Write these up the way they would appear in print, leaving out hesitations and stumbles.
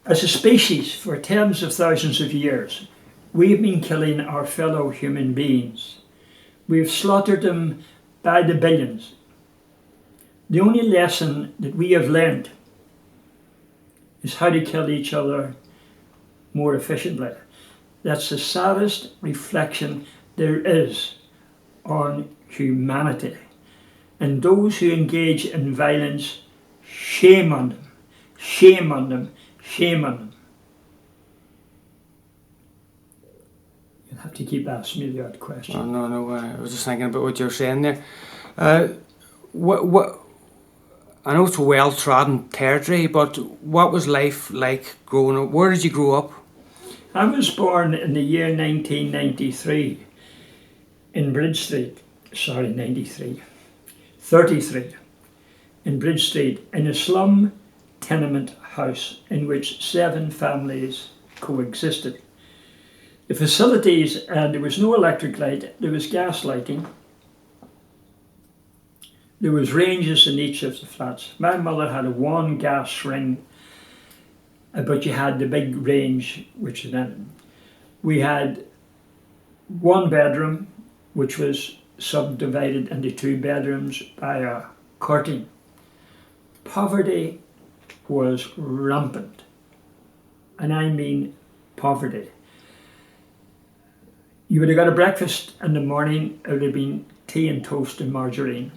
As a species, for tens of thousands of years, we've been killing our fellow human beings. We've slaughtered them by the billions. The only lesson that we have learned is how to kill each other more efficiently. That's the saddest reflection there is on humanity. And those who engage in violence, shame on them, shame on them, shame on them. You'll have to keep asking me the odd question. Oh, no, I was just thinking about what you were saying there. What I know it's a well-trodden territory, but what was life like growing up? Where did you grow up? I was born in the year 1993 in Bridge Street. 33 in Bridge Street, in a slum tenement house in which 7 families coexisted. The facilities, there was no electric light, there was gas lighting. There was ranges in each of the flats. My mother had a 1 gas ring, but you had the big range, which then we had 1 bedroom, which was subdivided into 2 bedrooms by a curtain. Poverty was rampant, and I mean poverty. You would have got a breakfast in the morning, it would have been tea and toast and margarine.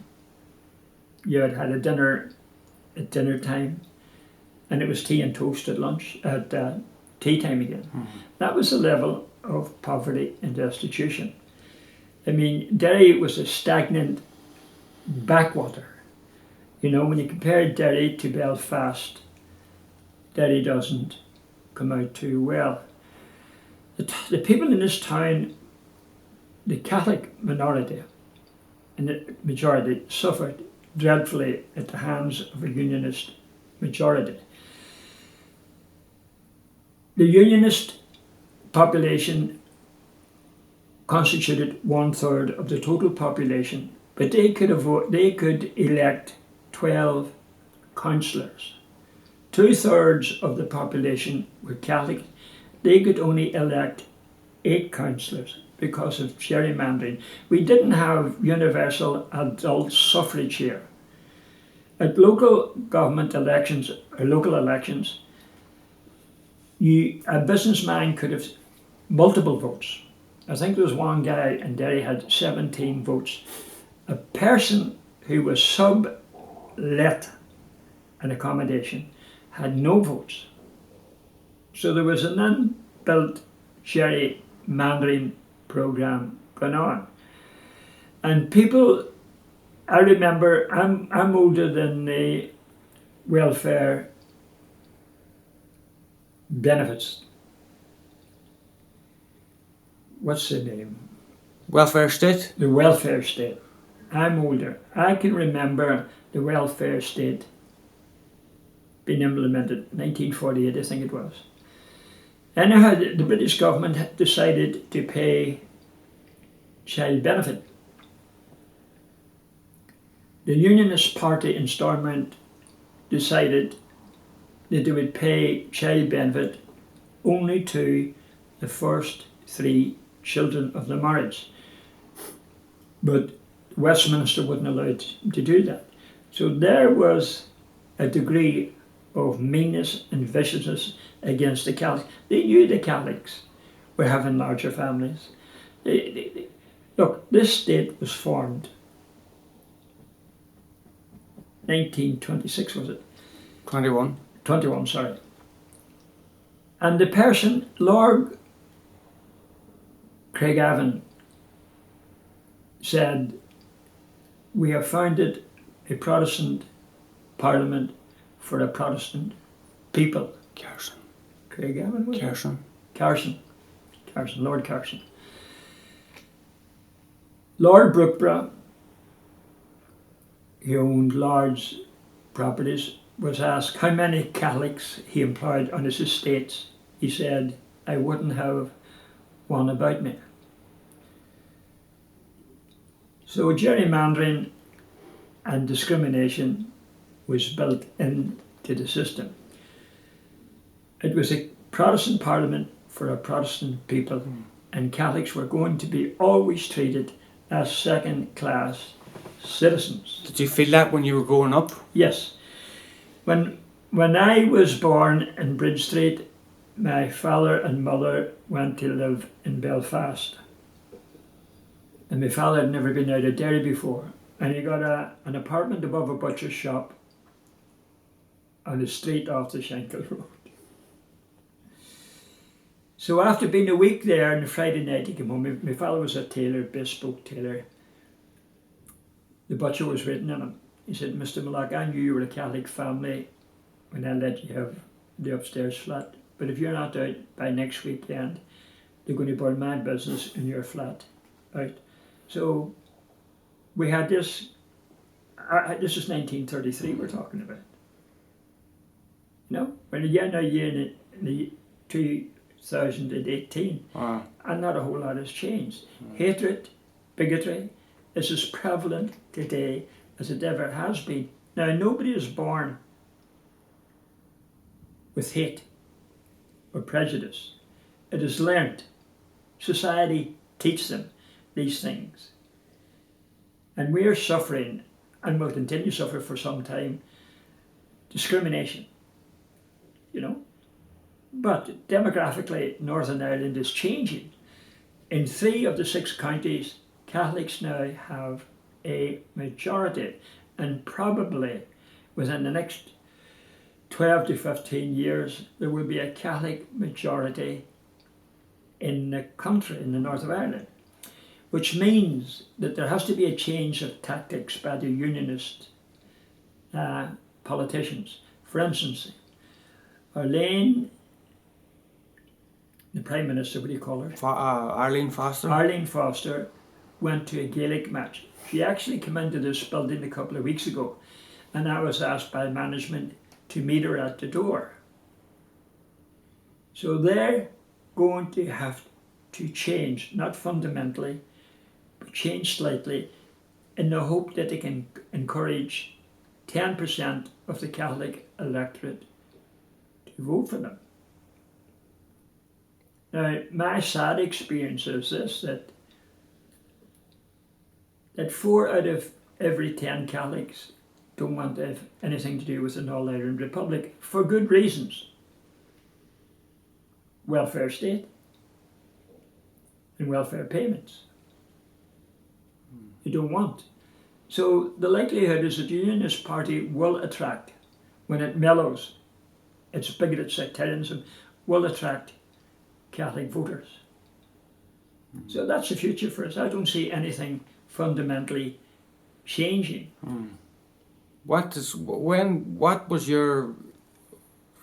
You had had a dinner at dinner time, and it was tea and toast at lunch, at tea time again. Mm-hmm. That was the level of poverty and destitution. I mean, Derry was a stagnant backwater. You know, when you compare Derry to Belfast, Derry doesn't come out too well. The people in this town, the Catholic minority and the majority, suffered dreadfully at the hands of a Unionist majority. The Unionist population constituted 1/3 of the total population, but they could elect 12 councillors. 2/3 of the population were Catholic. They could only elect 8 councillors because of gerrymandering. We didn't have universal adult suffrage here. At local government elections, or local elections, a businessman could have multiple votes. I think there was one guy in Derry had 17 votes. A person who was sublet an accommodation had no votes. So there was an inbuilt gerrymandering program going on. And people, I remember, I'm older than the welfare benefits. What's the name? Welfare state? The welfare state. I'm older. I can remember the welfare state being implemented in 1948, I think it was. Anyhow, the British government decided to pay child benefit. The Unionist Party in Stormont decided that they would pay child benefit only to the first 3 children of the marriage. But Westminster wouldn't allow it to do that. So there was a degree of meanness and viciousness against the Catholics. They knew the Catholics were having larger families. Look, this state was formed 1926, was it? 21. 21, sorry. And the person, Lord Craigavon, said, we have founded a Protestant parliament for a Protestant people. Carson. Craigavon? Carson. Lord Carson. Lord Brookborough, he owned large properties, was asked how many Catholics he employed on his estates. He said, I wouldn't have one about me. So gerrymandering and discrimination was built into the system. It was a Protestant parliament for a Protestant people, and Catholics were going to be always treated as second-class citizens. Did you feel that when you were growing up? Yes. When I was born in Bridge Street, my father and mother went to live in Belfast. And my father had never been out of Derry before. And he got an apartment above a butcher's shop on the street off the Shankill Road. So after being a week there on the Friday night, he came home. My father was a tailor, bespoke tailor. The butcher was waiting on him. He said, Mr. Melaugh, I knew you were a Catholic family when I let you have the upstairs flat. But if you're not out by next weekend, they're going to burn my business in your flat out. So we had this, this is 1933 we're talking about. You know, when a year now, in the 2018, and not a whole lot has changed. Hatred, bigotry is as prevalent today as it ever has been. Now, nobody is born with hate or prejudice. It is learnt. Society teaches them these things. And we are suffering, and will continue to suffer for some time, discrimination, you know. But demographically, Northern Ireland is changing. In 3 of the 6 counties, Catholics now have a majority, and probably within the next 12 to 15 years, there will be a Catholic majority in the country, in the north of Ireland, which means that there has to be a change of tactics by the unionist politicians. For instance, Arlene, the Prime Minister, what do you call her? Arlene Foster. Arlene Foster went to a Gaelic match. She actually came into this building a couple of weeks ago, and I was asked by management to meet her at the door. So they're going to have to change, not fundamentally, but change slightly, in the hope that they can encourage 10% of the Catholic electorate to vote for them. Now, my sad experience is this, that 4 out of every 10 Catholics don't want to have anything to do with an All-Ireland Republic for good reasons. Welfare state and welfare payments. They don't want. So the likelihood is that the Unionist Party will attract, when it mellows, its bigoted sectarianism, will attract Catholic voters. So that's the future for us. I don't see anything fundamentally changing. What was your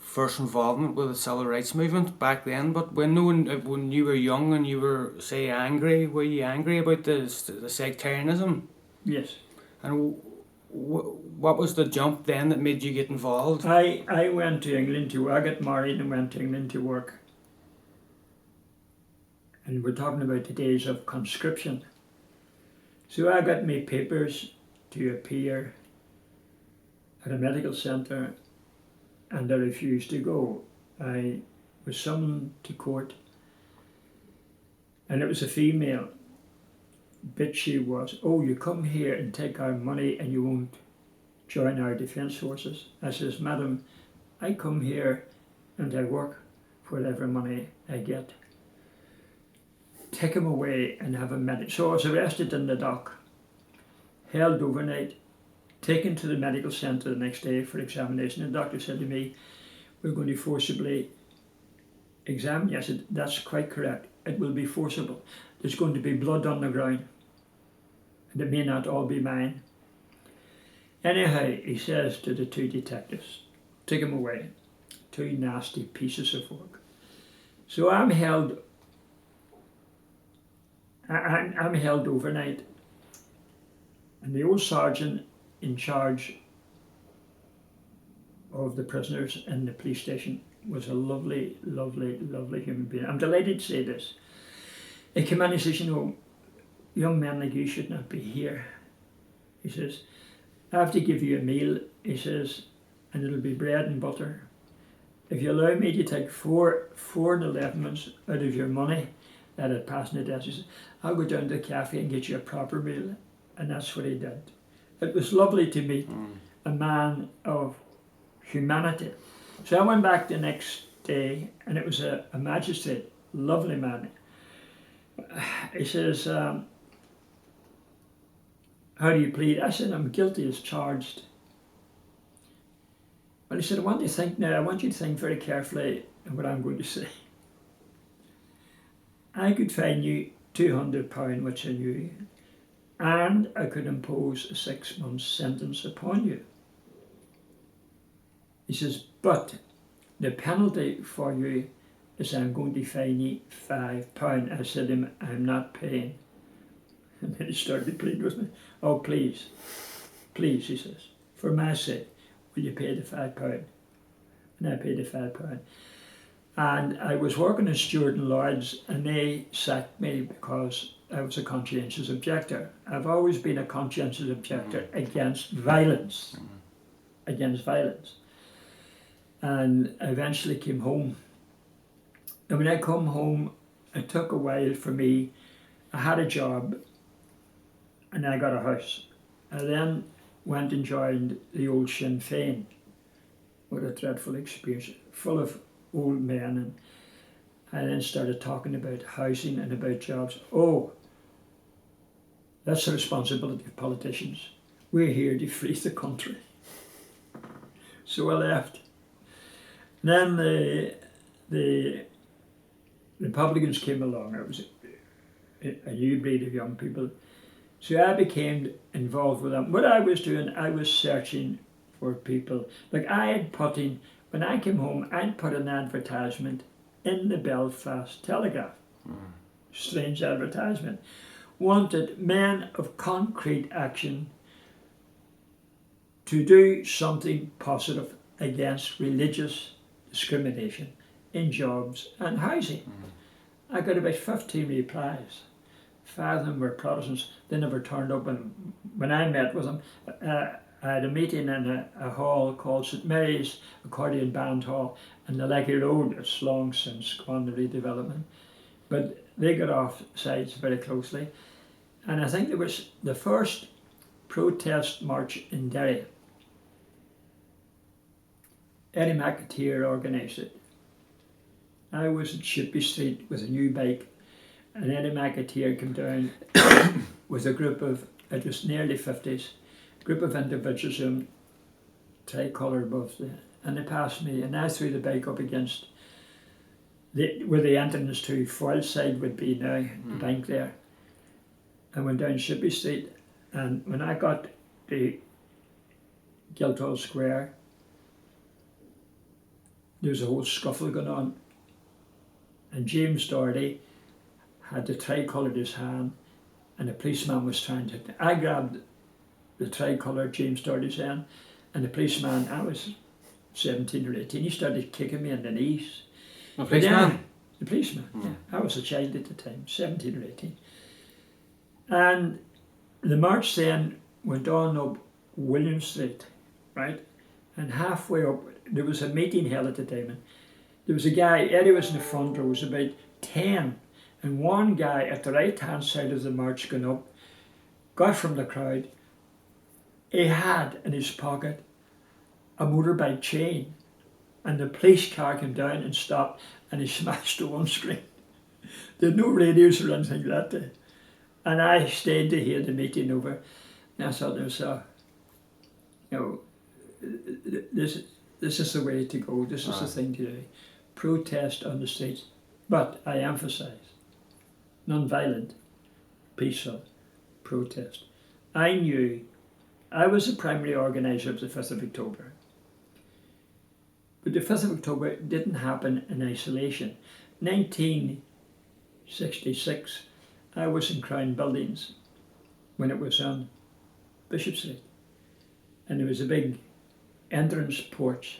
first involvement with the civil rights movement back then? But when you were young and you were, say, angry, were you angry about the sectarianism? Yes. And what was the jump then that made you get involved? I went to England I got married and went to England to work. And we're talking about the days of conscription. So I got my papers to appear at a medical centre, and I refused to go. I was summoned to court, and it was a female. Bitch she was. Oh, you come here and take our money and you won't join our defence forces. I says, Madam, I come here and I work for whatever money I get. Take him away and have a medic. So I was arrested in the dock, held overnight, taken to the medical centre the next day for examination. The doctor said to me, we're going to forcibly examine you. I said, that's quite correct. It will be forcible. There's going to be blood on the ground. And it may not all be mine. Anyhow, he says to the 2 detectives, take him away. 2 nasty pieces of work. So I'm held overnight. And the old sergeant in charge of the prisoners in the police station was a lovely, lovely, lovely human being. I'm delighted to say this. He came in and he says, you know, young men like you should not be here. He says, I have to give you a meal, he says, and it'll be bread and butter. if you allow me to take four and 11 months out of your money that had passed in the desk, he said, I'll go down to the cafe and get you a proper meal. And that's what he did. It was lovely to meet a man of humanity. So I went back the next day, and it was a magistrate, lovely man. He says, how do you plead? I said, I'm guilty as charged. Well, he said, I want you to think very carefully of what I'm going to say. I could fine you £200, which I knew, and I could impose a 6-month sentence upon you. He says, but the penalty for you is I'm going to fine you £5. I said to him, I'm not paying. And then he started to plead with me. Oh, please, he says, for my sake, will you pay the £5? And I paid the £5. And I was working as steward in Lords, and they sacked me because I was a conscientious objector. I've always been a conscientious objector against violence. And I eventually came home. And when I come home, it took a while for me. I had a job and I got a house. I then went and joined the old Sinn Féin. What a dreadful experience, full of old men. And I then started talking about housing and about jobs. Oh, that's the responsibility of politicians. We're here to free the country. So I left. Then the Republicans came along. It was a new breed of young people. So I became involved with them. What I was doing, I was searching for people. Like when I came home, I'd put an advertisement in the Belfast Telegraph. Strange advertisement. Wanted men of concrete action to do something positive against religious discrimination in jobs and housing. I got about 15 replies. 5 of them were Protestants. They never turned up. And when I met with them, I had a meeting in a hall called St Mary's Accordion Band Hall in the Leggy Road. It's long since gone to redevelopment. But they got off sides very closely. And I think it was the first protest march in Derry. Eddie McAteer organised it. I was at Shippey Street with a new bike, and Eddie McAteer came down with a group of, it was nearly 50s, group of individuals in tricolour above and they passed me, and I threw the bike up against where the entrance to Foyle side would be now, the bank there. I went down Shippey Street, and when I got to Guildhall Square, there was a whole scuffle going on, and James Doherty had the tricolour in his hand, and the policeman was trying to. I grabbed the tricolour, James Doherty's hand, and the policeman, I was 17 or 18, he started kicking me in the knees. The policeman? The policeman, yeah. I was a child at the time, 17 or 18. And the march then went on up William Street, right? And halfway up, there was a meeting held at the time. And there was a guy, Eddie was in the front row, was about 10. And one guy at the right-hand side of the march going up, got from the crowd, he had in his pocket a motorbike chain. And the police car came down and stopped, and he smashed the windscreen. There had no radios or anything that day. And I stayed to hear the meeting over. And I thought to myself, this is the way to go. This is the thing to do. Protest on the streets. But I emphasise, non-violent, peaceful protest. I knew I was the primary organiser of the 5th of October. But the 5th of October didn't happen in isolation. 1966, I was in Crown Buildings when it was on Bishop Street. And there was a big entrance porch.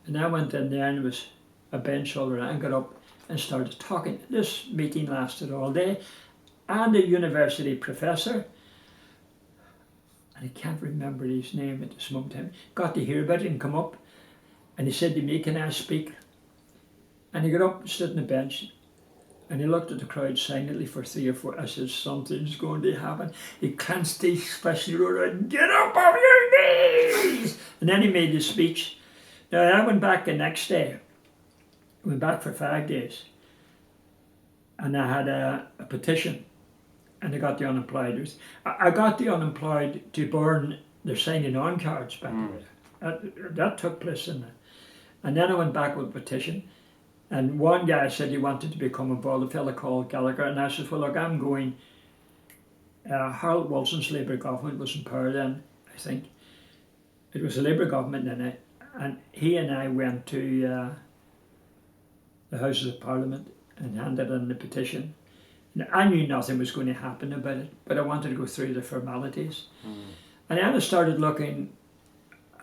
And I went in there, and there was a bench all around. I got up and started talking. This meeting lasted all day. And a university professor, and I can't remember his name at this moment in time, got to hear about it and come up. And he said to me, "Can I speak?" And he got up and stood on the bench and he looked at the crowd silently for 3 or 4. I said, "Something's going to happen." He clenched his fist and he roared out, "Get up off your knees!" And then he made his speech. Now I went back the next day. I went back for 5 days. And I had a petition. And I got the unemployed. I got the unemployed to burn their signing on cards back there. That took place in there. And then I went back with a petition. And one guy said he wanted to become involved, a fellow called Gallagher. And I said, "Well, look, I'm going." Harold Wilson's Labour government was in power then, I think. It was a Labour government then. And he and I went to the Houses of Parliament and handed in the petition. Now, I knew nothing was going to happen about it, but I wanted to go through the formalities. And then I started looking.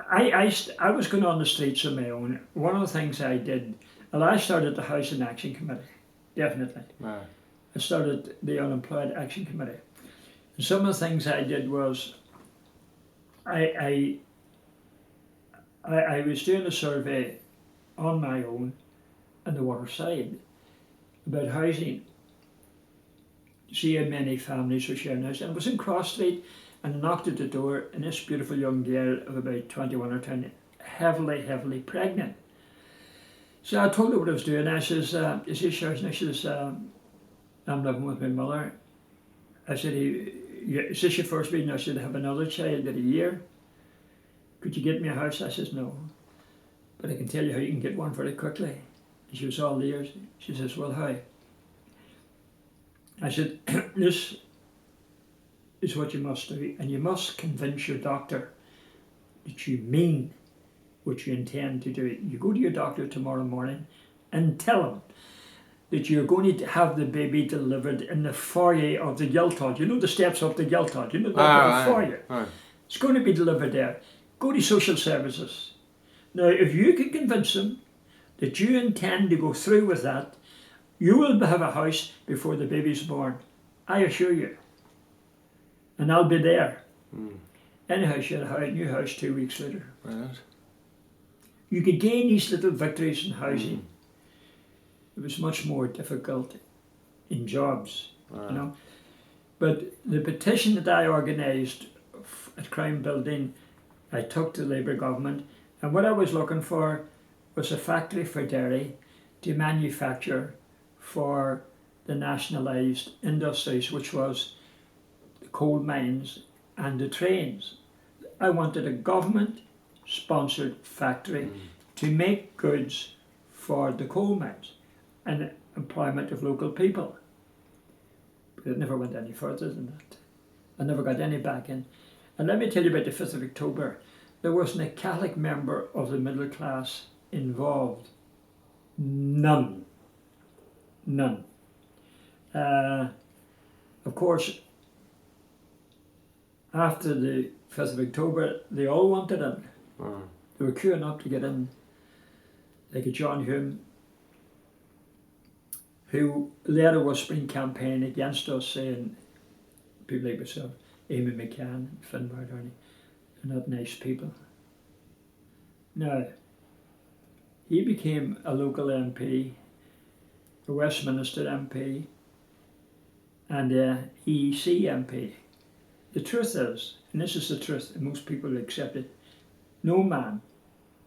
I was going on the streets on my own. One of the things I did, well, I started the Housing Action Committee, definitely. Right. I started the Unemployed Action Committee. And some of the things I did was, I was doing a survey on my own on the waterside about housing. See how many families were sharing housing. And I was in Cross Street and I knocked at the door, and this beautiful young girl of about 21 or 20, heavily pregnant. So I told her what I was doing. I says, "Is this yours?" And she says, "I'm living with my mother." I said, "Is this your first baby?" I said, "I have another child in a year. Could you get me a house?" I says, "No, but I can tell you how you can get one very quickly." And she was all ears. She says, "Well, how?" I said, "This is what you must do, and you must convince your doctor that you mean what you intend to do. You go to your doctor tomorrow morning and tell him that you're going to have the baby delivered in the foyer of the Giltod. You know the steps up the Giltod, you know that foyer. It's going to be delivered there. Go to social services. Now, if you can convince them that you intend to go through with that, you will have a house before the baby's born. I assure you. And I'll be there." Anyhow, she had a new house 2 weeks later. Brilliant. You could gain these little victories in housing. It was much more difficult in jobs, you know. But the petition that I organised at Crown Building, I took to the Labour government, and what I was looking for was a factory for Derry to manufacture for the nationalised industries, which was the coal mines and the trains. I wanted a government-sponsored factory to make goods for the coal mines and employment of local people. But it never went any further than that. I never got any back in. And let me tell you about the 5th of October. There wasn't a Catholic member of the middle class involved. None. Of course, after the 5th of October, they all wanted in. They were queuing up to get in. Like a John Hume, who led a whispering campaign against us, saying people like myself, Eamon Melaugh, Finn Mardoney, are not nice people. Now, he became a local MP, a Westminster MP, and a EEC MP. The truth is, and this is the truth, and most people accept it, no man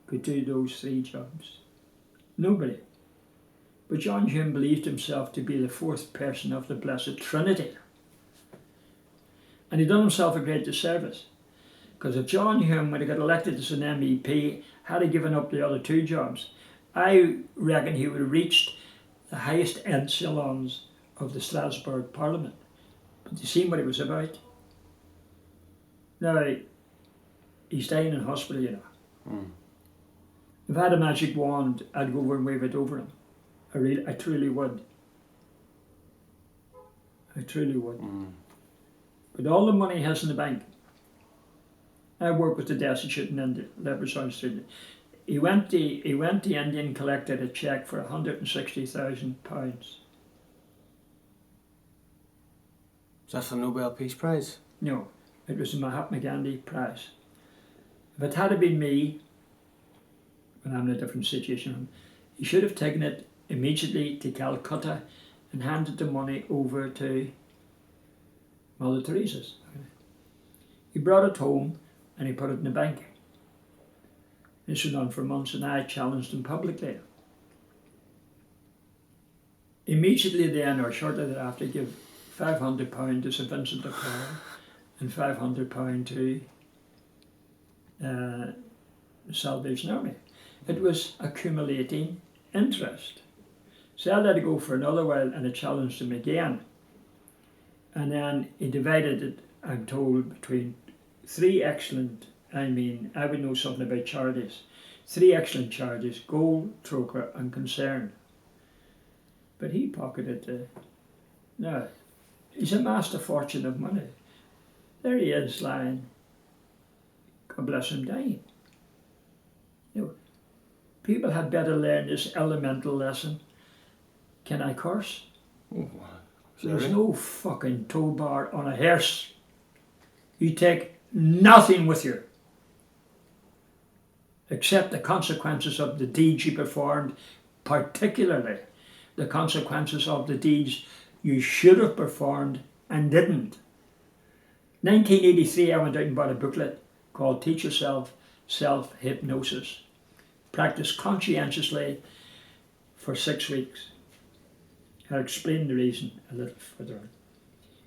could do those 3 jobs. Nobody. But John Hume believed himself to be the 4th person of the Blessed Trinity. And he done himself a great disservice. Because if John Hume would have got elected as an MEP, had he given up the other 2 jobs, I reckon he would have reached the highest echelons of the Strasbourg Parliament. But you see what it was about? Now, he's dying in hospital, you know. If I had a magic wand, I'd go over and wave it over him. I truly would. I truly would. But all the money he has in the bank, I work with the destitute in India, Leopardstown Street. He went to India and collected a cheque for £160,000. Is that the Nobel Peace Prize? No, it was the Mahatma Gandhi Prize. If it had been me, and I'm in a different situation. He should have taken it immediately to Calcutta and handed the money over to Mother Teresa's. He brought it home and he put it in the bank. This went on for months, and I challenged him publicly. Immediately then, or shortly thereafter, he gave £500 to St Vincent de Paul and £500 to the Salvation Army. It was accumulating interest. So I let it go for another while, and I challenged him again. And then he divided it, I'm told, between three excellent, I would know something about charities, three excellent charities: Goal, Troker and Concern. But he pocketed no, he's amassed a fortune of money. There he is lying, God bless him, dying. You know, people had better learn this elemental lesson. Can I curse? Oh, There's no fucking tow bar on a hearse. You take nothing with you except the consequences of the deeds you performed, particularly the consequences of the deeds you should have performed and didn't. 1983, I went out and bought a booklet called Teach Yourself Self-Hypnosis. Practice conscientiously for 6 weeks. I'll explain the reason a little further on.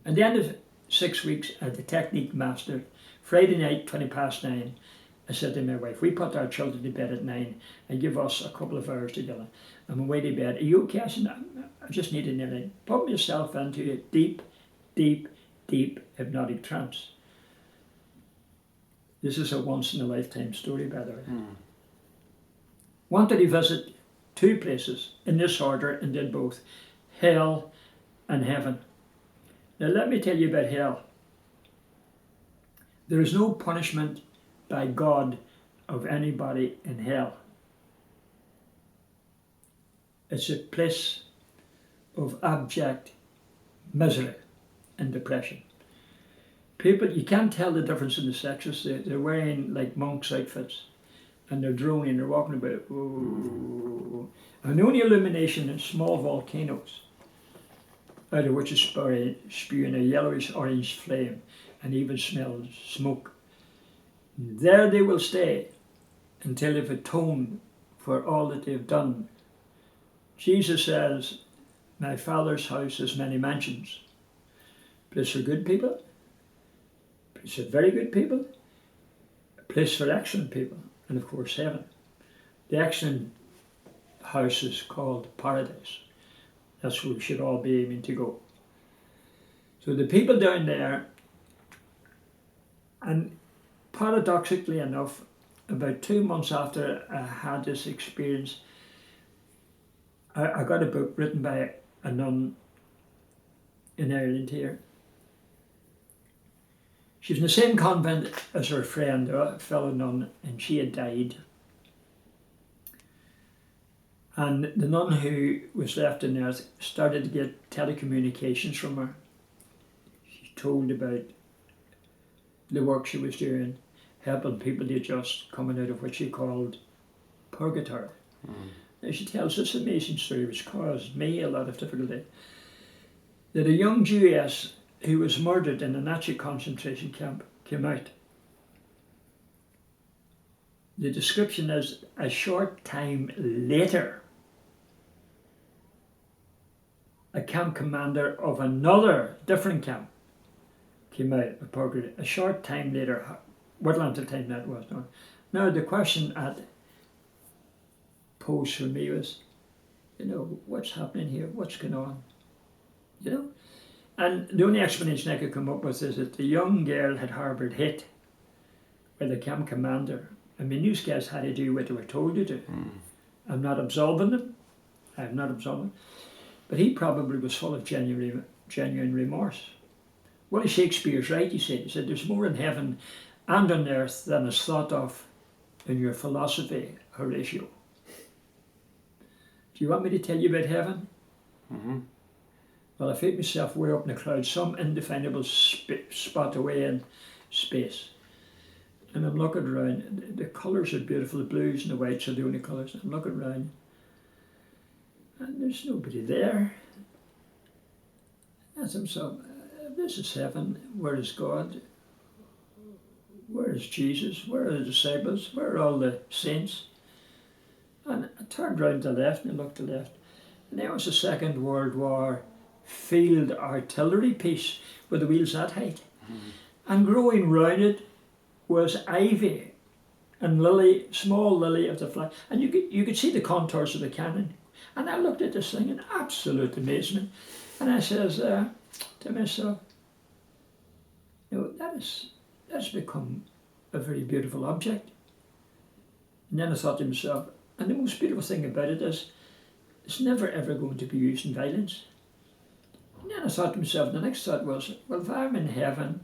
At the end of 6 weeks, I had the technique mastered. Friday night, 9:20, I said to my wife, we put our children to bed at 9 and give us a couple of hours together. I'm away to bed. Are you okay? I said, I just need a nearly. Put myself into a deep, deep, deep hypnotic trance. This is a once-in-a-lifetime story, by the way. Wanted to visit two places in this order and did both: hell and heaven. Now let me tell you about hell. There is no punishment by God of anybody in hell. It's a place of abject misery and depression. People, you can't tell the difference in the sexes. They're wearing like monks' outfits, and they're droning, they're walking about. Ooh. And the only illumination is small volcanoes, out of which is spewing a yellowish orange flame, and even smells smoke. There they will stay until they've atoned for all that they've done. Jesus says, my Father's house has many mansions. A place for good people, a place for very good people, a place for excellent people, and of course heaven. The excellent house is called paradise. That's where we should all be aiming to go. So the people down there, and paradoxically enough, about 2 months after I had this experience, I got a book written by a nun in Ireland here. She was in the same convent as her friend, a fellow nun, and she had died. And the nun who was left in there started to get telecommunications from her. She told about the work she was doing, helping people to adjust, coming out of what she called purgatory. Now she tells this amazing story which caused me a lot of difficulty. That a young Jewess who was murdered in a Nazi concentration camp came out. The description is, a short time later, a camp commander of another different camp came out of purgatory. A short time later, what length of time that was. Now the question at posed for me was, what's happening here? What's going on? And the only explanation I could come up with is that the young girl had harboured hate with the camp commander. I mean, these guys had to do what they were told to do. I'm not absolving them. I'm not absolving them. But he probably was full of genuine remorse. Well, Shakespeare's right, he said, there's more in heaven and on earth than is thought of in your philosophy, Horatio. Do you want me to tell you about heaven? Well, I felt myself way up in the clouds, some indefinable spot away in space. And I'm looking around. The colours are beautiful. The blues and the whites are the only colours. I'm looking around, and there's nobody there. I asked myself, this is heaven. Where is God? Where is Jesus? Where are the disciples? Where are all the saints? And I turned round to the left and I looked to the left. And there was a Second World War field artillery piece with the wheels that height. And growing round it was ivy and lily, small lily of the flag. And you could see the contours of the cannon. And I looked at this thing in absolute amazement. And I says to myself, that's become a very beautiful object. And then I thought to myself, and the most beautiful thing about it is, it's never ever going to be used in violence. And then I thought to myself, the next thought was, well, if I'm in heaven,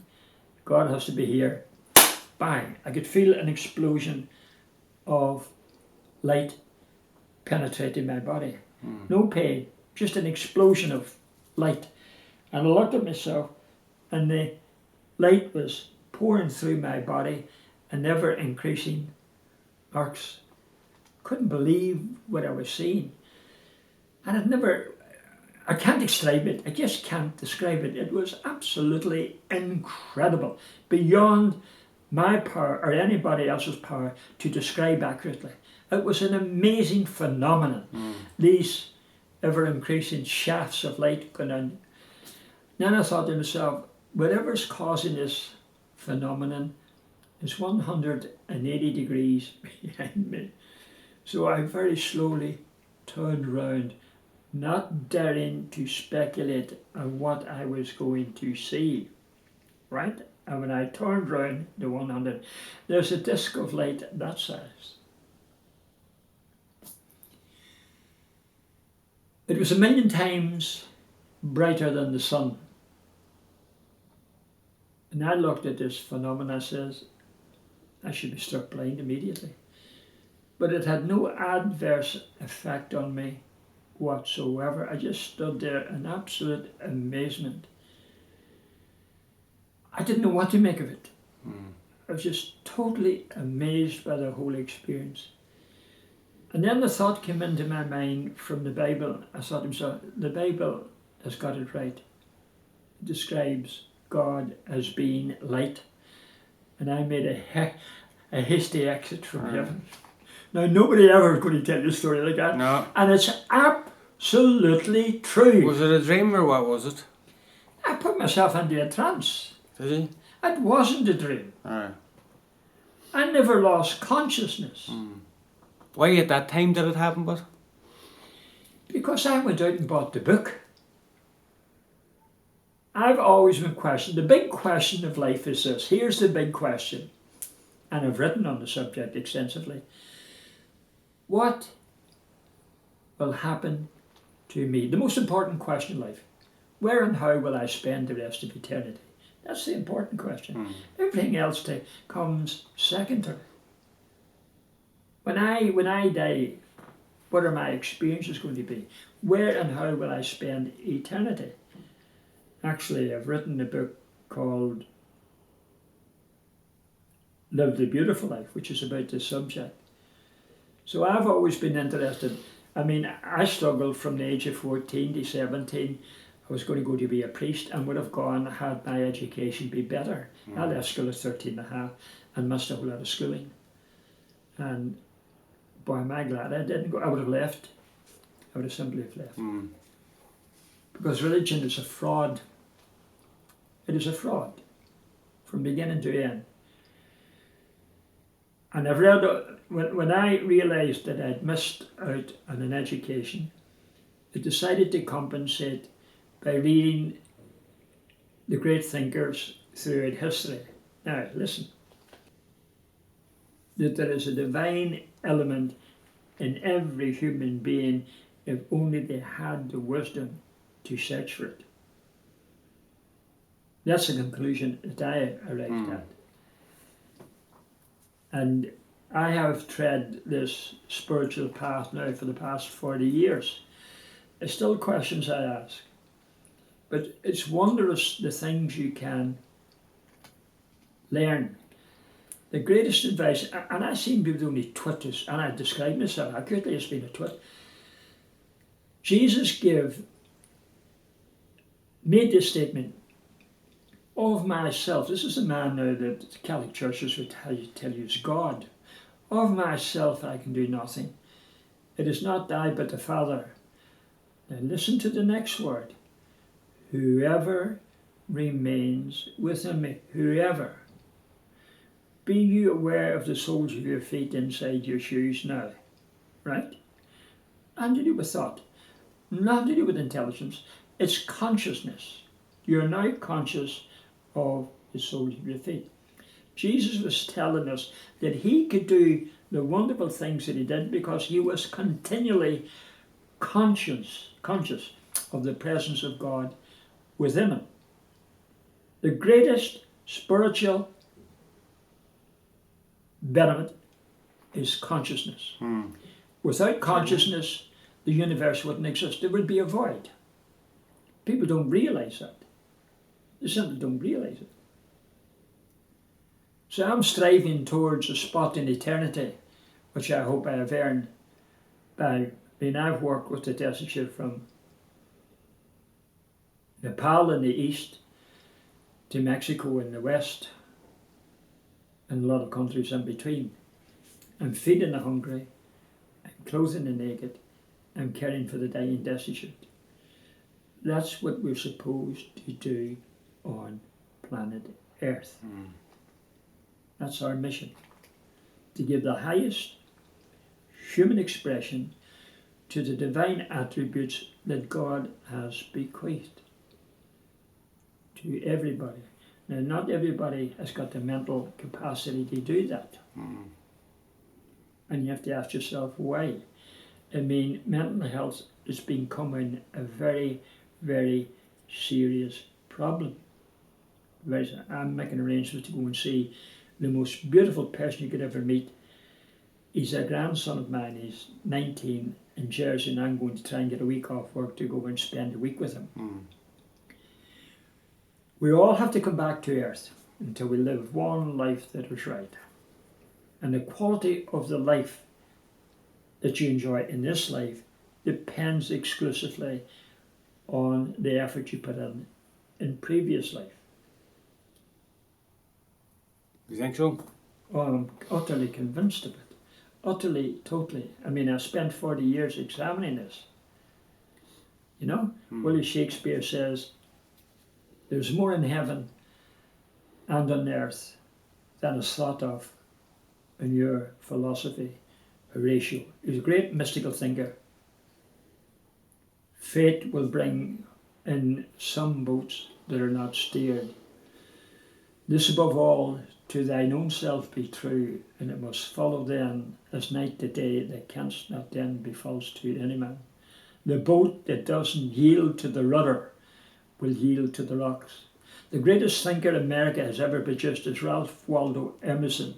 God has to be here. Bang! I could feel an explosion of light penetrating my body. No pain, just an explosion of light. And I looked at myself, and the light was pouring through my body, and ever increasing arcs. Couldn't believe what I was seeing. And I can't describe it. I just can't describe it. It was absolutely incredible, beyond my power or anybody else's power to describe accurately. It was an amazing phenomenon. These ever increasing shafts of light going on. Then I thought to myself, whatever's causing this phenomenon is 180 degrees behind me. So I very slowly turned round, not daring to speculate on what I was going to see. Right? And when I turned round the 100, there's a disc of light that size. It was 1,000,000 times brighter than the sun. And I looked at this phenomenon and says, I should be struck blind immediately. But it had no adverse effect on me whatsoever. I just stood there in absolute amazement. I didn't know what to make of it. I was just totally amazed by the whole experience. And then the thought came into my mind from the Bible. I thought to myself, the Bible has got it right. It describes God as being light. And I made a hasty exit from heaven. Now, nobody ever is going to tell you a story like that. No. And it's absolutely true. Was it a dream or what was it? I put myself into a trance. Did you? It wasn't a dream. Aye. I never lost consciousness. Why at that time did it happen, but? Because I went out and bought the book. I've always been questioned. The big question of life is this. Here's the big question. And I've written on the subject extensively. What will happen to me? The most important question in life. Where and how will I spend the rest of eternity? That's the important question. Everything else comes secondary. When I die, what are my experiences going to be? Where and how will I spend eternity? Actually, I've written a book called Live the Beautiful Life, which is about this subject. So I've always been interested. I mean, I struggled from the age of 14 to 17. I was going to go to be a priest and would have gone had my education be better. I left school at 13 and a half and missed a whole lot of schooling. And boy, am I glad I didn't go. I would have left. I would have simply left. Because religion is a fraud. It is a fraud from beginning to end. And I've read, when I realised that I'd missed out on an education, I decided to compensate by reading the great thinkers throughout history. Now, listen. That there is a divine element in every human being if only they had the wisdom to search for it. That's the conclusion that I arrived at. And I have tread this spiritual path now for the past 40 years. There's still questions I ask. But it's wondrous the things you can learn. The greatest advice, and I seem to be the only twit, and I describe myself accurately as being a twit. Jesus made this statement, of myself. This is a man now that the Catholic churches would tell you is God. Of myself I can do nothing. It is not I but the Father. Now listen to the next word. Whoever remains within me. Whoever. Be you aware of the soles of your feet inside your shoes now. Right? Nothing to do with thought. Nothing to do with intelligence. It's consciousness. You're now conscious of the soles of your feet. Jesus was telling us that he could do the wonderful things that he did because he was continually conscious of the presence of God within him. The greatest spiritual benefit is consciousness. Without consciousness, the universe wouldn't exist. There would be a void. People don't realize that. They simply don't realize it. So I'm striving towards a spot in eternity, which I hope I have earned by being I've worked with the destitute from Nepal in the east to Mexico in the west and a lot of countries in between. I'm feeding the hungry, I'm clothing the naked, I'm caring for the dying destitute. That's what we're supposed to do on planet Earth. That's our mission, to give the highest human expression to the divine attributes that God has bequeathed to everybody. Now, not everybody has got the mental capacity to do that. And you have to ask yourself why. I mean, mental health is becoming a very, very serious problem. I'm making arrangements to go and see the most beautiful person you could ever meet. He's a grandson of mine. He's 19 in Jersey, and I'm going to try and get a week off work to go and spend a week with him. We all have to come back to earth until we live one life that is right. And the quality of the life that you enjoy in this life depends exclusively on the effort you put in previous life. You think so? Oh, I'm utterly convinced of it. Utterly, totally. I mean, I spent 40 years examining this. You know, William Shakespeare says, there's more in heaven and on earth than is thought of in your philosophy, Horatio. He's a great mystical thinker. Fate will bring in some boats that are not steered. This above all, to thine own self be true, and it must follow then as night to day, that canst not then be false to any man. The boat that doesn't yield to the rudder will yield to the rocks. The greatest thinker America has ever produced is Ralph Waldo Emerson.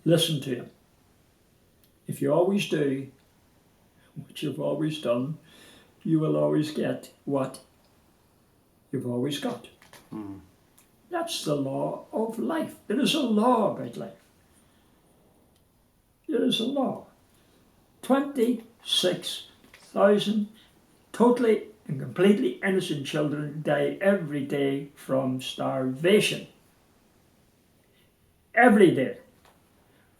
Listen to him. If you always do what you've always done, you will always get what you've always got. That's the law of life. There is a law about life. There is a law. 26,000 totally and completely innocent children die every day from starvation. Every day.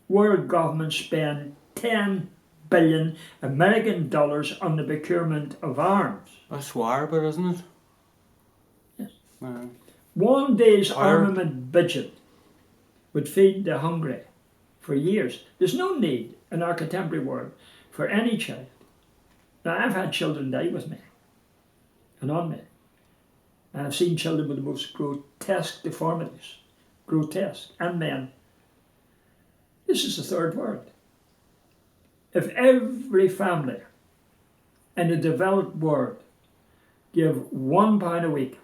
World governments spend 10 billion American dollars on the procurement of arms. That's war, but isn't it? Yes. Right. One day's armament budget would feed the hungry for years. There's no need in our contemporary world for any child. Now, I've had children die with me and on me. And I've seen children with the most grotesque deformities. Grotesque. And men. This is the third world. If every family in the developed world give £1 a week,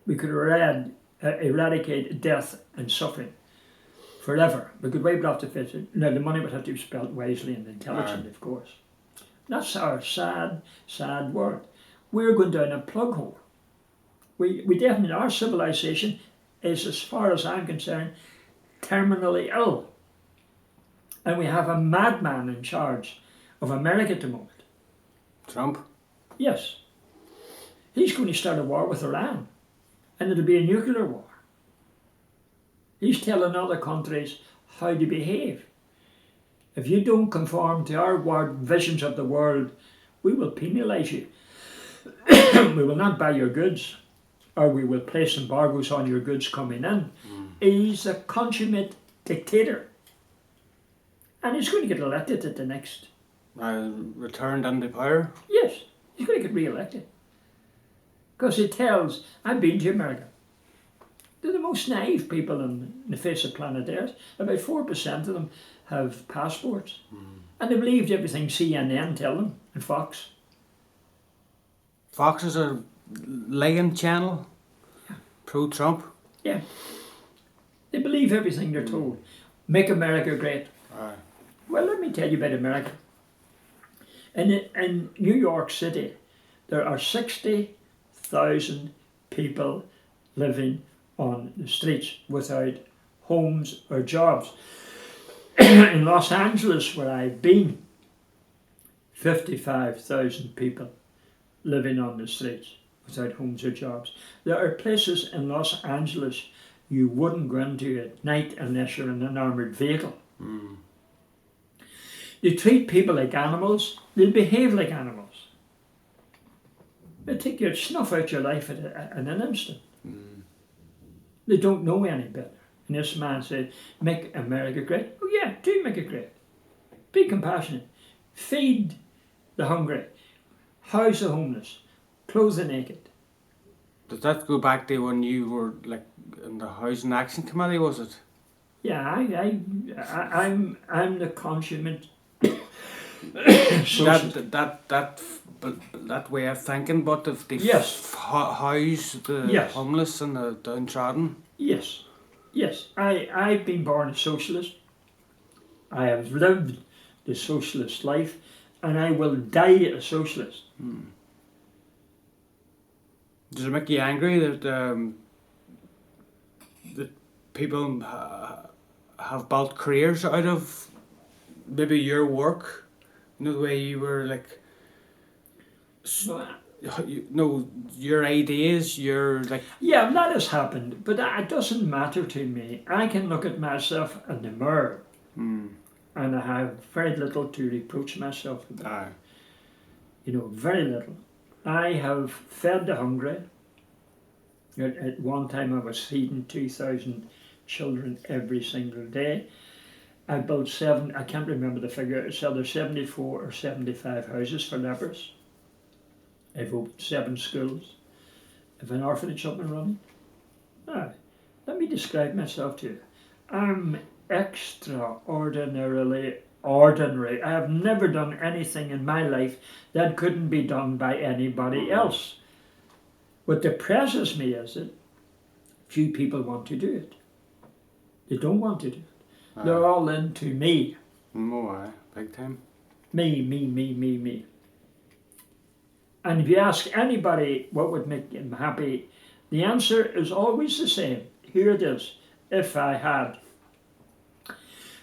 we could eradicate death and suffering forever. We could wipe it off the face. Now, the money would have to be spent wisely and intelligently, of course. That's our sad, sad world. We're going down a plug hole. We definitely, our civilization is, as far as I'm concerned, terminally ill. And we have a madman in charge of America at the moment. Trump. Yes. He's going to start a war with Iran, and it'll be a nuclear war. He's telling other countries how to behave. If you don't conform to our visions of the world, we will penalise you. We will not buy your goods, or we will place embargoes on your goods coming in. He's a consummate dictator. And he's going to get elected at the next. Returned into power? Yes, he's going to get re-elected. Because he tells, I've been to America. They're the most naive people on the face of planet Earth. About 4% of them have passports. And they believed everything CNN tell them, and Fox. Fox is a lying channel? Yeah. Pro-Trump? Yeah. They believe everything they're told. Make America great. Aye. Well, let me tell you about America. In New York City, there are 60,000 people living on the streets without homes or jobs. In Los Angeles, where I've been, 55,000 people living on the streets without homes or jobs. There are places in Los Angeles you wouldn't go into at night unless you're in an armoured vehicle. They treat people like animals, they'll behave like animals. They take your snuff out your life in an instant. They don't know any better. And this man said, make America great. Oh yeah, do make it great. Be compassionate. Feed the hungry. House the homeless. Clothe the naked. Does that go back to when you were like in the Housing Action Committee, was it? Yeah, I'm the consummate that way of thinking, but if they Yes. house the Yes. homeless and the downtrodden. Yes, yes. I've been born a socialist. I have lived the socialist life, and I will die a socialist. Does it make you angry that that people have built careers out of maybe your work? You know, the way you were like, your ideas, your like. Yeah, that has happened, but it doesn't matter to me. I can look at myself in the mirror, and I have very little to reproach myself about. Aye. You know, very little. I have fed the hungry. At one time I was feeding 2,000 children every single day. I built I can't remember the figure, it's either 74 or 75 houses for lepers. I've opened 7 schools. I've an orphanage up and running. Now, let me describe myself to you. I'm extraordinarily ordinary. I have never done anything in my life that couldn't be done by anybody else. What depresses me is that few people want to do it. They don't want to do it. They're all into me. Aye, big time. Me. And if you ask anybody what would make them happy, the answer is always the same. Here it is. If I had.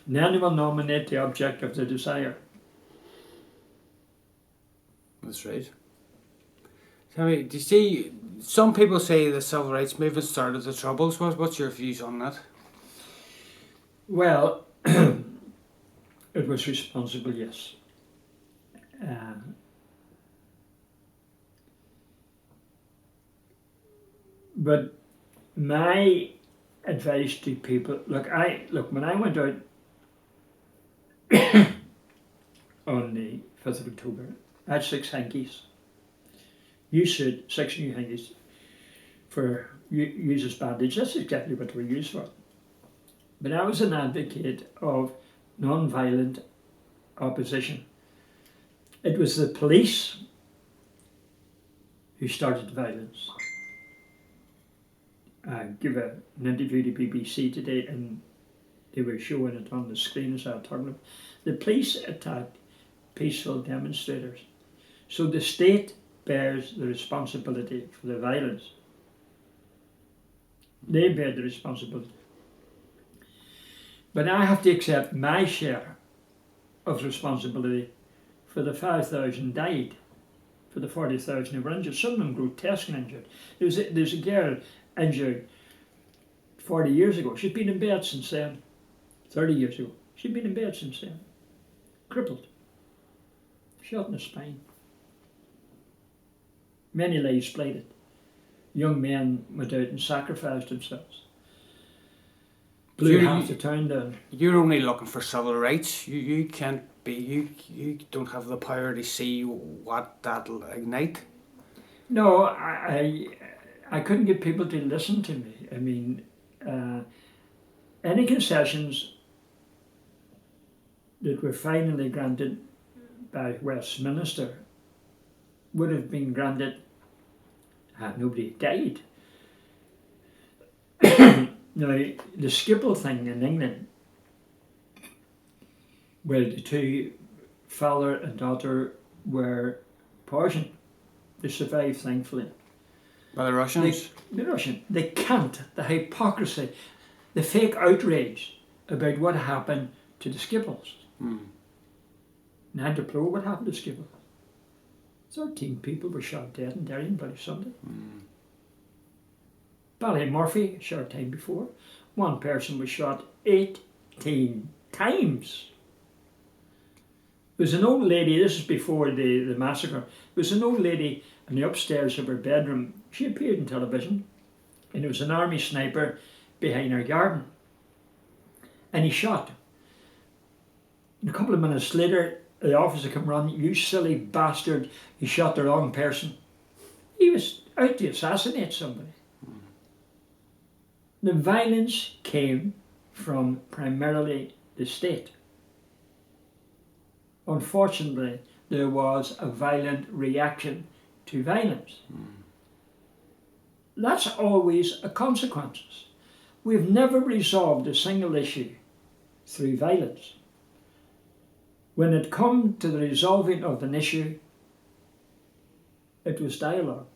And then they will nominate the object of their desire. That's right. Tell me, do you see, some people say the civil rights movement started the Troubles. What's your views on that? Well, it was responsible, yes. But my advice to people, look, when I went out on the 5th of October, I had 6 hankies. New suit, 6 new hankies for use as bandage. That's exactly what they were used for. But I was an advocate of non-violent opposition. It was the police who started violence. I gave an interview to BBC today, and they were showing it on the screen as I was talking about. The police attacked peaceful demonstrators. So the state bears the responsibility for the violence. They bear the responsibility. But I have to accept my share of responsibility for the 5,000 died, for the 40,000 who were injured. Some of them grotesquely injured. There's a girl injured 40 years ago. She's been in bed since then. 30 years ago. She's been in bed since then. Crippled. Shot in the spine. Many lives blighted. Young men went out and sacrificed themselves. Blew half the town down. You're only looking for civil rights. You can't be. You don't have the power to see what that'll ignite. No, I couldn't get people to listen to me. I mean, any concessions that were finally granted by Westminster would have been granted had nobody died. Now, the Skipple thing in England, where the two, father and daughter, were poisoned, they survived, thankfully. By the Russians? They can't. The hypocrisy, the fake outrage about what happened to the Skipples. And I deplore what happened to Skipples. 13 people were shot dead in Derry on Bloody Sunday. Ballymurphy, a short time before, one person was shot 18 times. There was an old lady, this is before the massacre, there was an old lady in the upstairs of her bedroom. She appeared on television, and there was an army sniper behind her garden. And he shot. And a couple of minutes later, the officer came running, "You silly bastard, you shot the wrong person." He was out to assassinate somebody. The violence came from primarily the state. Unfortunately, there was a violent reaction to violence. That's always a consequence. We've never resolved a single issue through violence. When it come to the resolving of an issue, it was dialogue.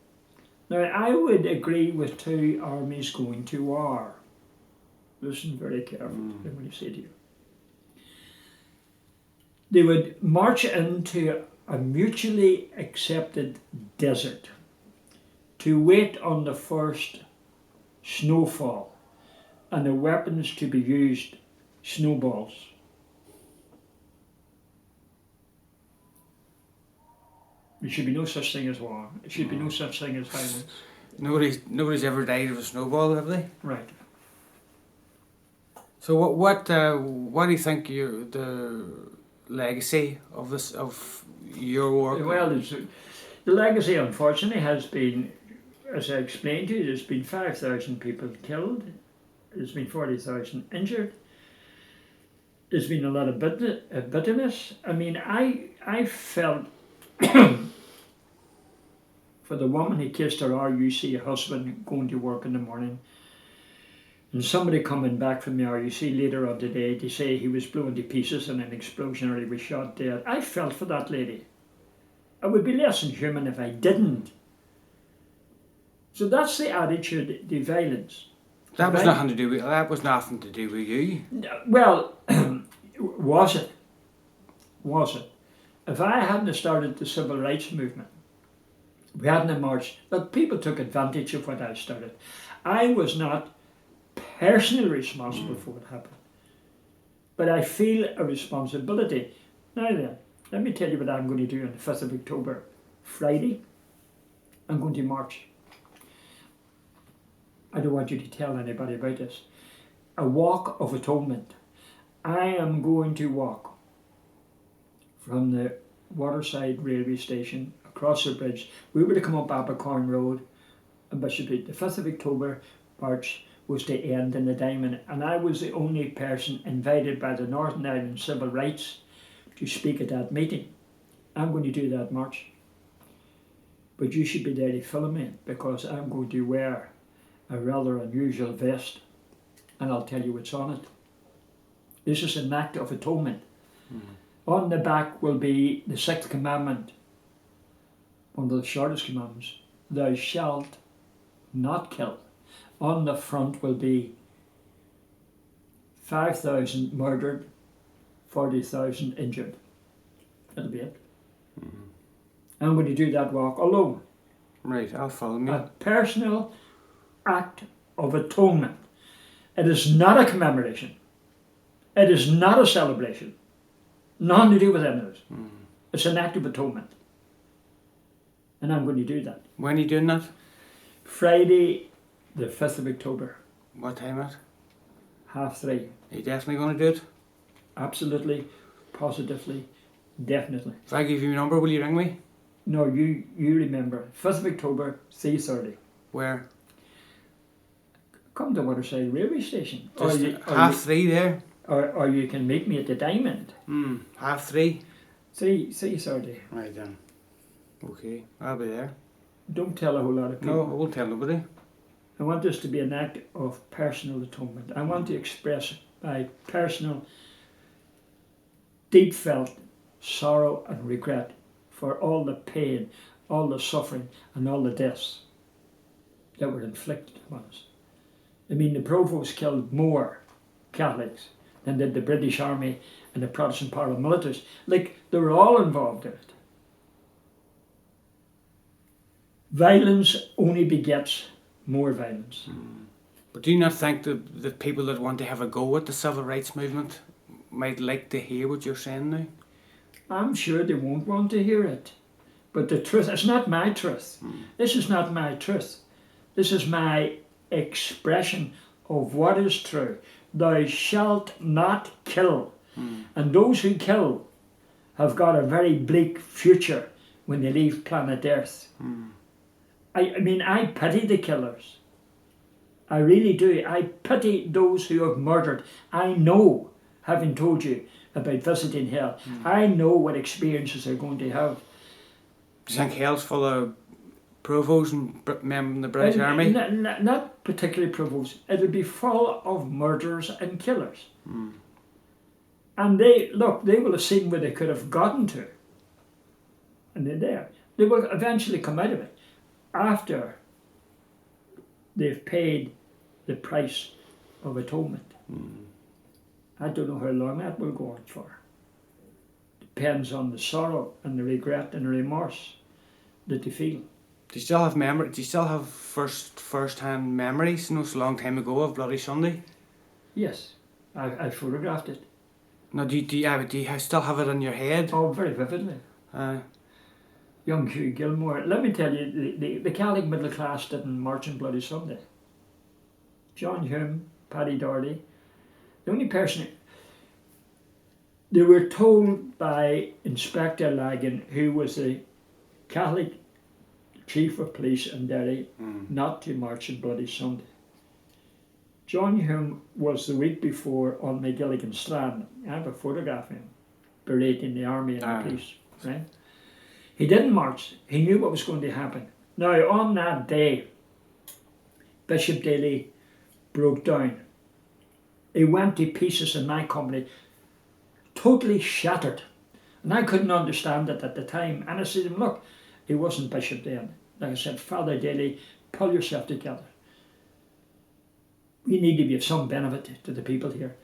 Now, I would agree with two armies going to war. Listen very carefully to what I say to you. They would march into a mutually accepted desert to wait on the first snowfall and the weapons to be used, snowballs. There should be no such thing as war. There should be no such thing as violence. Nobody's ever died of a snowball, have they? Right. So what do you think the legacy of your work? Well, the legacy, unfortunately, has been, as I explained to you, there's been 5,000 people killed. There's been 40,000 injured. There's been a lot of bitterness. I mean, I felt for the woman who kissed her RUC husband going to work in the morning, and somebody coming back from the RUC later on today to say he was blown to pieces in an explosion or he was shot dead. I felt for that lady. I would be less than human if I didn't. So that's the attitude to violence. That was nothing to do with you. Well, was it? Was it? If I hadn't started the civil rights movement, we hadn't marched, but people took advantage of what I started. I was not personally responsible for what happened, but I feel a responsibility. Now then, let me tell you what I'm going to do on the 5th of October, Friday. I'm going to march. I don't want you to tell anybody about this. A walk of atonement. I am going to walk from the Waterside railway station across the bridge. We were to come up Abercorn Road and Bishop Street. The 5th of October march was to end in the Diamond, and I was the only person invited by the Northern Ireland Civil Rights to speak at that meeting. I'm going to do that march. But you should be there to film me, because I'm going to wear a rather unusual vest, and I'll tell you what's on it. This is an act of atonement. On the back will be the 6th commandment, one of the shortest commandments. Thou shalt not kill. On the front will be 5,000 murdered, 40,000 injured. That'll be it. I'm going to do that walk alone. Right, I'll follow me. A personal act of atonement. It is not a commemoration. It is not a celebration. Nothing to do with any of it. It's an act of atonement. And I'm going to do that. When are you doing that? Friday, the 5th of October, What time at? 3:30. Are you definitely going to do it? Absolutely, positively, definitely. If I give you my number, will you ring me? No, you remember. 5th of October, 3:30. Where? Come to Waterside Railway Station. Just 3:30 there. Or you can meet me at the Diamond. 3:30. 3:30. Right then. Okay, I'll be there. Don't tell a whole lot of people. No, I won't tell nobody. I want this to be an act of personal atonement. I want to express my personal, deep felt sorrow and regret for all the pain, all the suffering, and all the deaths that were inflicted upon us. I mean, the Provost killed more Catholics than did the British Army and the Protestant paramilitaries. Like, they were all involved in it. Violence only begets more violence. But do you not think that people that want to have a go at the civil rights movement might like to hear what you're saying now? I'm sure they won't want to hear it. But the truth, it's not my truth. This is not my truth. This is my expression of what is true. Thou shalt not kill. And those who kill have got a very bleak future when they leave planet Earth. I mean, I pity the killers. I really do. I pity those who have murdered. I know, having told you about visiting hell, I know what experiences they're going to have. Do you think hell's full of provosts and men in the British Army? Not particularly provosts. It'll be full of murderers and killers. And they will have seen where they could have gotten to. And they're there. They will eventually come out of it after they've paid the price of atonement. I don't know how long that will go on for. Depends on the sorrow and the regret and the remorse that they feel. Do you still have memory? Do you still have first-hand memories? You know, it's a long time ago of Bloody Sunday. Yes, I photographed it. No, do you still have it in your head? Oh, very vividly. Young Hugh Gilmore. Let me tell you, the Catholic middle class didn't march on Bloody Sunday. John Hume, Paddy Doherty, the only person. They were told by Inspector Lagan, who was the Catholic Chief of Police in Derry, not to march on Bloody Sunday. John Hume was the week before on McGilligan Strand. I have a photograph of him berating the army and the police. Right? He didn't march. He knew what was going to happen. Now, on that day, Bishop Daly broke down. He went to pieces in my company, totally shattered. And I couldn't understand it at the time. And I said to him, look, he wasn't Bishop then. Like I said, Father Daly, pull yourself together. We need to be of some benefit to the people here.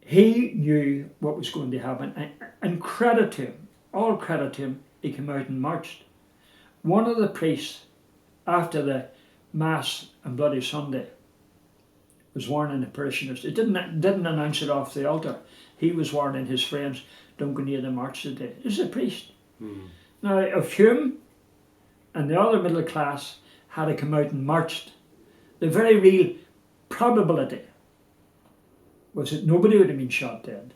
He knew what was going to happen. And credit to him, all credit to him, he came out and marched. One of the priests, after the Mass and Bloody Sunday, was warning the parishioners. It didn't announce it off the altar. He was warning his friends, don't go near the march today. This is a priest. Now, if Hume and the other middle class had come out and marched, the very real probability was that nobody would have been shot dead.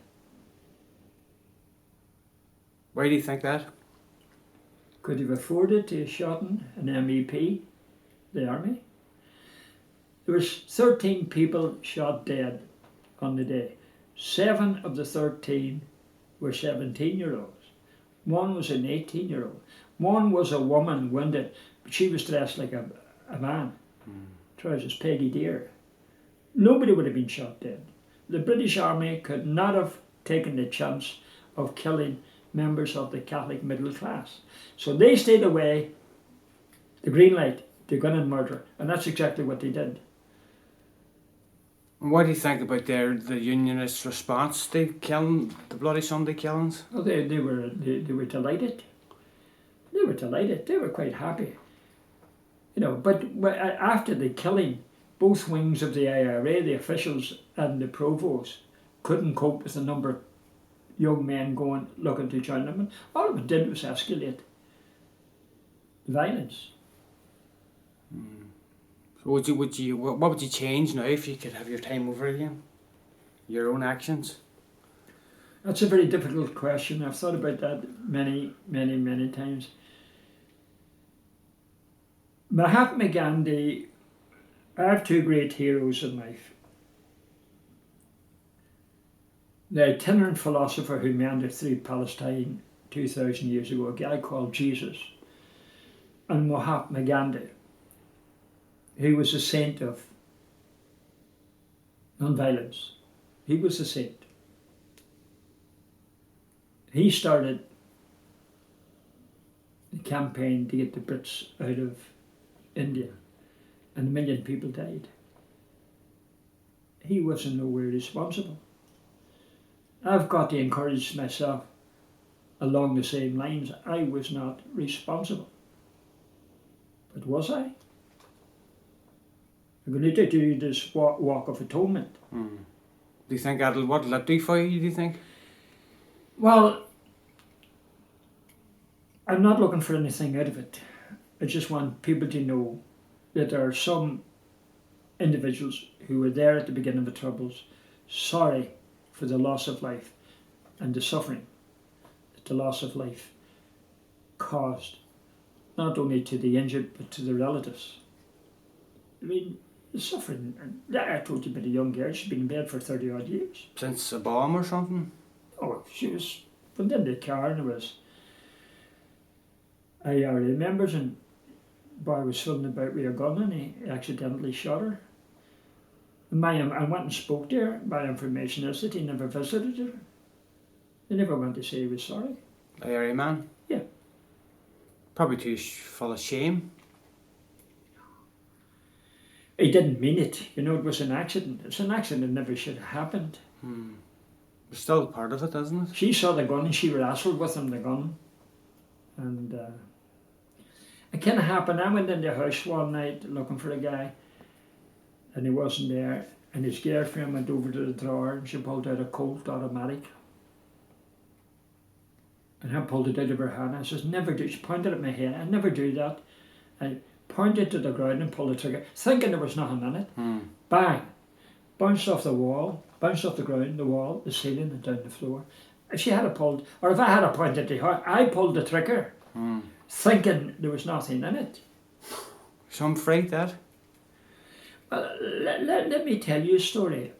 Why do you think that? Could have afforded to have shot an MEP, the army. There was 13 people shot dead on the day. 7 of the 13 were 17-year-olds. One was an 18-year-old. One was a woman wounded, but she was dressed like a man. Trousers Peggy Deere. Nobody would have been shot dead. The British Army could not have taken the chance of killing members of the Catholic middle class. So they stayed away, the green light, to go in and murder. And that's exactly what they did. And what do you think about the Unionist response to killing the Bloody Sunday killings? Well, they were delighted. They were delighted. They were quite happy. But after the killing, both wings of the IRA, the officials and the provost, couldn't cope with the number of young men looking to join them. And all it did was escalate the violence. So what would you change now if you could have your time over again? Your own actions? That's a very difficult question. I've thought about that many, many, many times. Mahatma Gandhi, I have two great heroes in life. The itinerant philosopher who meandered through Palestine 2,000 years ago, a guy called Jesus, and Mahatma Gandhi, who was a saint of non-violence. He was a saint. He started the campaign to get the Brits out of India, and 1 million people died. He wasn't nowhere responsible. I've got to encourage myself along the same lines. I was not responsible. But was I? I'm going to do this walk of atonement. Do you think what'll that do for you, do you think? Well, I'm not looking for anything out of it. I just want people to know that there are some individuals who were there at the beginning of the Troubles, sorry for the loss of life and the suffering that the loss of life caused, not only to the injured but to the relatives. I mean, the suffering. I told you about a young girl, she'd been in bed for 30 odd years. Since a bomb or something? Oh, she was put in the car and there was IRA members, and boy was filming about with a gun and he accidentally shot her. And I went and spoke to her. My information is that he never visited her. He never went to say he was sorry. IRA man? Yeah. Probably too full of shame. He didn't mean it. It was an accident. It's an accident that never should have happened. It's still part of it, isn't it? She saw the gun and she wrestled with him, the gun. And it kind of happened. I went in the house one night looking for a guy and he wasn't there. And his girlfriend went over to the drawer and she pulled out a Colt automatic. And I pulled it out of her hand. I says, never do. She pointed at my head. I never do that. I pointed to the ground and pulled the trigger, thinking there was nothing in it. Bang! Bounced off the wall, bounced off the ground, the wall, the ceiling, and down the floor. If she had pulled, or if I had pointed to her, I pulled the trigger, thinking there was nothing in it. Some fright that. Well, let me tell you a story.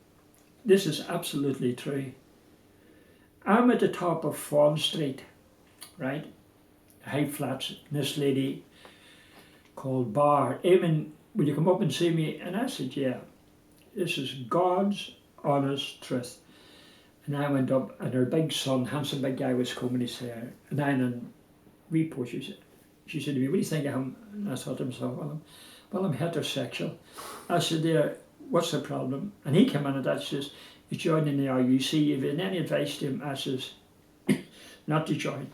This is absolutely true. I'm at the top of Fawn Street, right? High flats, and this lady called Bar, Eamon, will you come up and see me? And I said, yeah, this is God's honest truth. And I went up and her big son, handsome big guy, was coming, he's there. And I and report, she said to me, what do you think of him? And I thought to myself, well, I'm heterosexual. I said, there, what's the problem? And he came in and that says, he's joining the RUC. If you have any advice to him, I says, not to join.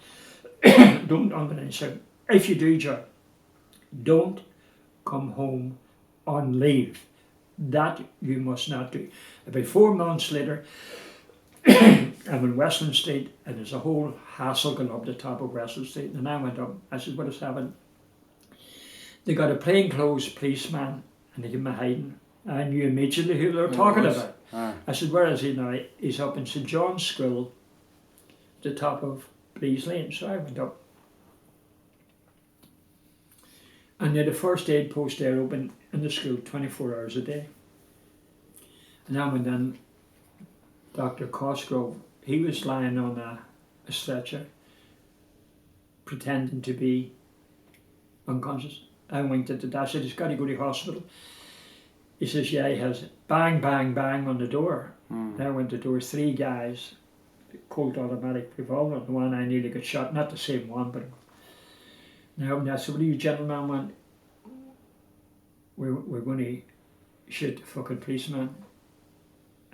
Don't organise him. If you do join, don't come home on leave. That you must not do. About 4 months later, I'm in Westland Street and there's a whole hassle going up the top of Westland Street. And I went up, I said, what is happening? They got a plainclothes policeman and they gave him a hiding. I knew immediately who they were talking about. I said, where is he now? He's up in St John's School, the top of Breeze Lane. So I went up. And they had a first aid post there open in the school 24 hours a day. And I went in, Dr. Cosgrove, he was lying on a stretcher, pretending to be unconscious. I winked at the dad, I said, he's got to go to hospital. He says, yeah, he has. Bang, bang, bang on the door. I went to the door, 3 guys, Colt automatic revolver. The one I nearly got shot, not the same one, but now I said, what do you gentlemen want? We're going to shoot the fucking policeman.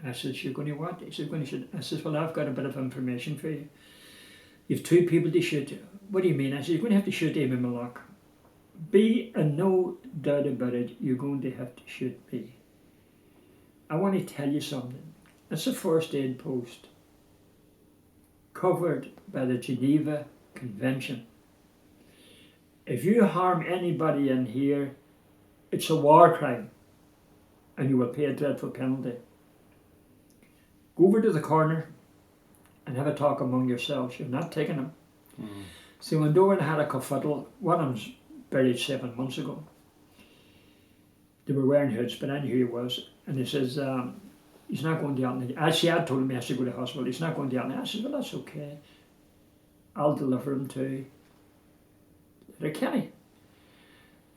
I says, you're going to what? He says, going to shoot. I says, well, I've got a bit of information for you. You've 2 people to shoot. What do you mean? I said, you're going to have to shoot Eamon Melaugh. Be and no doubt about it, you're going to have to shoot me. I want to tell you something. It's a first aid post covered by the Geneva Convention. If you harm anybody in here, it's a war crime and you will pay a dreadful penalty. Go over to the corner and have a talk among yourselves. You're not taking them. So when Doran had a kerfuddle, one of them's buried 7 months ago. They were wearing hoods, but I knew who he was. And he says, he's not going to Alton. Actually, I told him he has to go to the hospital. He's not going to Alton. I said, well, that's okay. I'll deliver him to Kenny.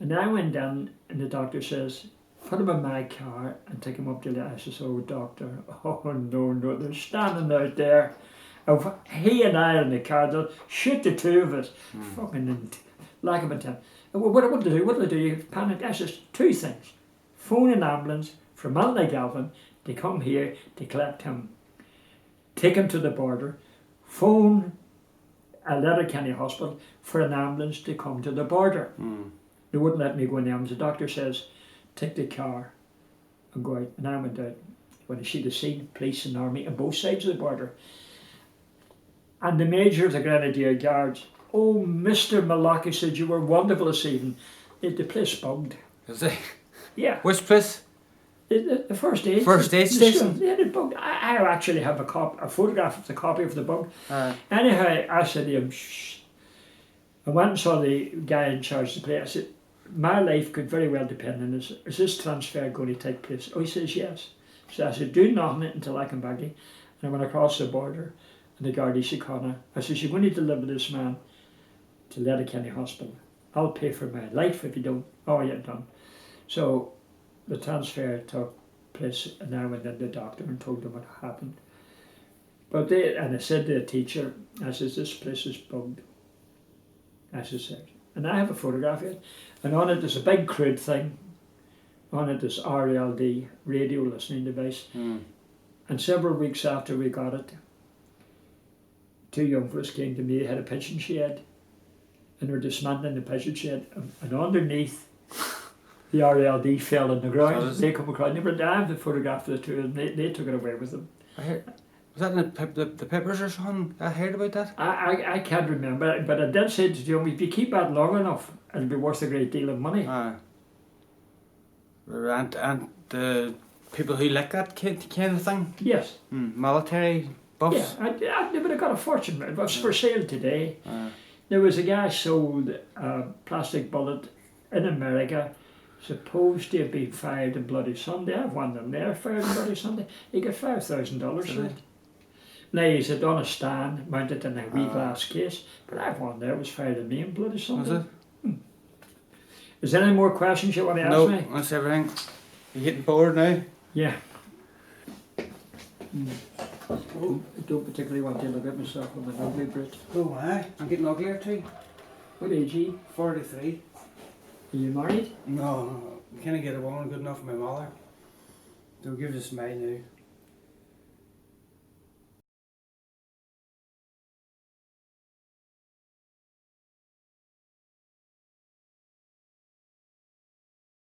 And I went down, and the doctor says, put him in my car and take him up to the. I says, oh, doctor, oh, no, they're standing out there. He and I in the car, they'll shoot the 2 of us. Fucking lack of intent. What'll they do? What'll they do? You panic. I says, 2 things. Phone an ambulance from Melaugh Gavin to come here to collect him. Take him to the border. Phone a Letterkenny hospital for an ambulance to come to the border. They wouldn't let me go in the ambulance. The doctor says, take the car and go out. And I went out. When she'd have seen police and army on both sides of the border. And the major of the Grenadier Guards, oh, Mr. Melaugh, he said, you were wonderful this evening. The place bugged. Is it? Yeah. Which place? The first aid. First aid station? Yeah, it bugged. I actually have a photograph of the copy of the bug. Anyhow, I said to him, shh. I went and saw the guy in charge of the place. I said, my life could very well depend on this. Is this transfer going to take place? Oh, he says, yes. So I said, do nothing until I come back. And I went across the border, and the Gardaí Síochána. I said, you're going to deliver this man to Letterkenny Hospital. I'll pay for my life if you don't. Oh, yeah, done. So the transfer took place, and I went in to the doctor and told him what happened. But I said to the teacher, I says, this place is bugged. I says, and I have a photograph of it, and on it there's a big crude thing. On it is RLD, radio listening device. And several weeks after we got it, 2 young fellas came to me, they had a pigeon shed, and were dismantling the pigeon shed, and underneath the RLD fell on the ground. They come across, I have the photograph of the 2 of them, they took it away with them. Was that in the papers or something? I heard about that. I can't remember, but I did say to Joe, if you keep that long enough, it'll be worth a great deal of money. And the people who like that kind of thing? Yes. Military buffs? Yeah, they would have got a fortune. It was for sale today. There was a guy sold a plastic bullet in America, supposed to have been fired in Bloody Sunday. I have one of them there, fired in Bloody Sunday. He got $5,000 for it. Now he's on a stand, mounted in a wee glass case, but I have one there, was fired in me in Bloody Sunday. Was it? Is there any more questions you want to ask me? No, that's everything. You getting bored now? Yeah. I don't particularly want to look at myself with an ugly Brit. Oh, aye. I'm getting uglier too. What age are you? 43. Are you married? No. Can't get a woman good enough for my mother. They'll give us my now.